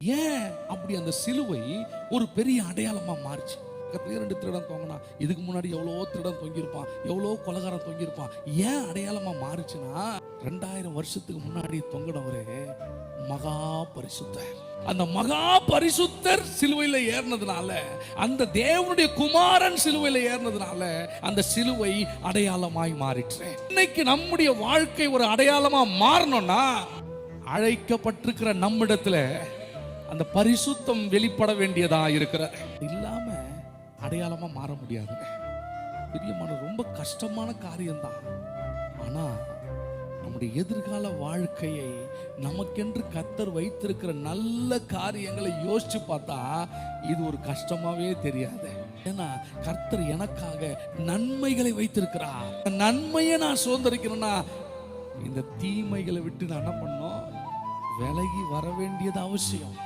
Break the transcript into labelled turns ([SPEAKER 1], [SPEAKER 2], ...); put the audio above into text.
[SPEAKER 1] ஏன் அப்படி அந்த சிலுவை ஒரு பெரிய அடையாளமா மாறுச்சு? ரெண்டு திருடன் தொங்கினா, இதுக்கு முன்னாடி எவ்வளோ திருடன் தொங்கியிருப்பான், எவ்வளோ கொலகாரம் தொங்கியிருப்பான். ஏன் அடையாளமா மாறுச்சுன்னா, 2000 வருஷத்துக்கு முன்னாடி தொங்கினவரே மகா பரிசுத்தர். அந்த மகா பரிசுத்தர் சிலுவையில் ஏறினதுனால, அந்த தேவனுடைய குமாரன் சிலுவையில் ஏறினதுனால அந்த சிலுவை அடையாளமாய் மாறிற்று. இன்னைக்கு நம்முடைய வாழ்க்கை ஒரு அடையாளமா மாறணும்னா, அழைக்கப்பட்டிருக்கிற நம்மிடத்துல அந்த பரிசுத்தம் வெளிப்பட வேண்டியதா இருக்கிற இல்லாம அடையாளமா மாற முடியாது. பிரியமான ரொம்ப கஷ்டமான காரியம்தான். ஆனா நம்முடைய எதிர்கால வாழ்க்கையை நமக்கென்று கர்த்தர் வைத்திருக்கிற நல்ல காரியங்களை யோசிச்சு பார்த்தா இது ஒரு கஷ்டமாவே தெரியாது. ஏன்னா கர்த்தர் எனக்காக நன்மைகளை வைத்திருக்கிறார். நன்மையை நான் சுதந்திரிக்கிறேன்னா இந்த தீமைகளை விட்டு நான் என்ன பண்ணணும்? விலகி வர வேண்டியது அவசியம்.